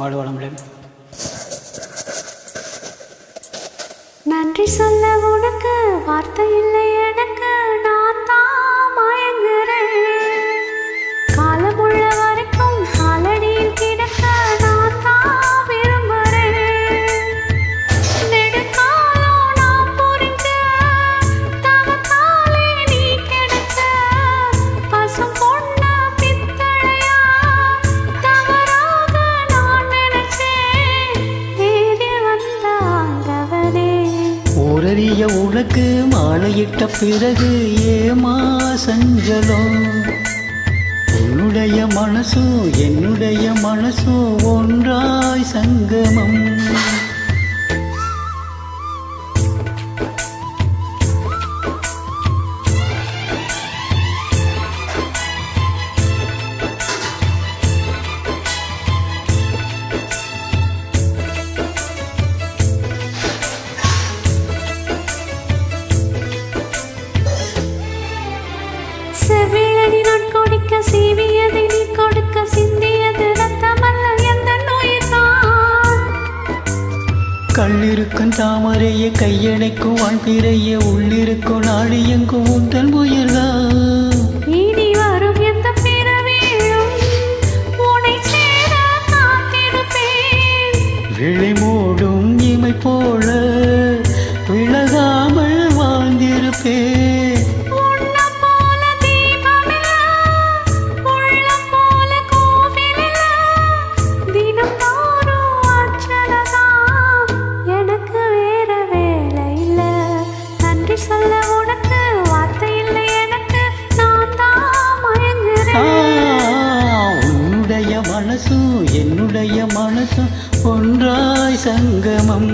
வாழ்க வளமுடன். நன்றி சொல்ல உனக்கு வார்த்தை இல்லை எனக்கு, நான் தான் மயங்குறேன். காலமுள்ள வரைக்கும் காலடியில் கிடக்க நான் தான் விரும்புறேன். நெடுங்காலம் நான் புரிஞ்ச தவத்தாலே நீ கிடைச்ச பசும் பொண்ண பித்தளையா தவறாக நான் நினைச்சேன். தேடி வந்த ஆண்டவனே, ஊரறிய உனக்கு மாலையிட்ட பிறகு ஏமா சஞ்சலம்? உன்னுடைய மனசும் என்னுடைய மனசும் ஒன்றாய் சங்கமம். செவ்வியடி நான் கொடுக்க சீவியதை நீ கொடுக்க சிந்தியது ரத்தமல்ல எந்த நோய்தான். கல்லிருக்கும் தாமரைய கையணைக்கும் வான்பிறைய உள்ளிருக்கும் நாடு எங்கும் உந்தன் முயல்தான். இனி வரும் எந்த பிறவியிலும் உன்னை சேர காத்திருப்பேன். விழி மூடும் இமை போல விலகாமல் வாழ்ந்திருப்பேன். சொல்ல உனக்கு வார்த்தை இல்லை எனக்கு, நான் தான் மயங்குறேன். உன்னுடைய மனசும் என்னுடைய மனசும் ஒன்றாய் சங்கமம்.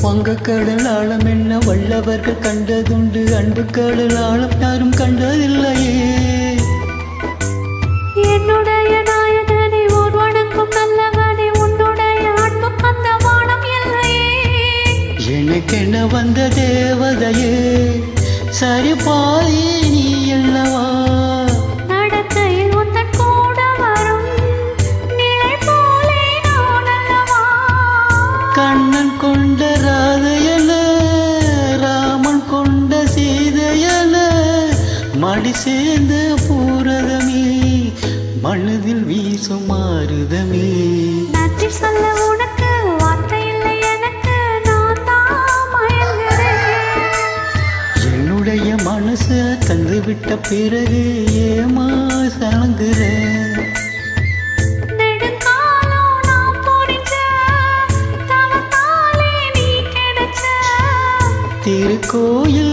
வங்கக்கடல் ஆழம் என்ன வல்லவர்கள் கண்டதுண்டு, அன்பு கடல் ஆழம் யாரும் கண்டதில்லையே. என்னுடைய நாயகனை ஓர் வணங்கும் நல்லவனை, உன்னுடைய அன்பு அந்த வானம் இல்லையே. எனக்கென்ன வந்த தேவதையே சரி பாதி நீ அல்லவா? நடக்கையில் உந்தன் கூட வரும் நிலை போலே நான் அல்லவா? கண்ணன் கொண்ட ராதையல ராமன் கொண்ட சீதையல மடி சேர்ந்த பூரதமே மனதில் வீசும் மாறுதமே. நன்றி சொல்ல உனக்கு வார்த்தை இல்லை எனக்கு, நான் தான் மயங்குறேன். என்னுடைய மனசு தந்துவிட்ட பிறகு ஏமா சலங்குற? நெடுங்காலம் நான் புரிஞ்ச தவத்தாலே நீ கிடைச்ச திருக்கோயில்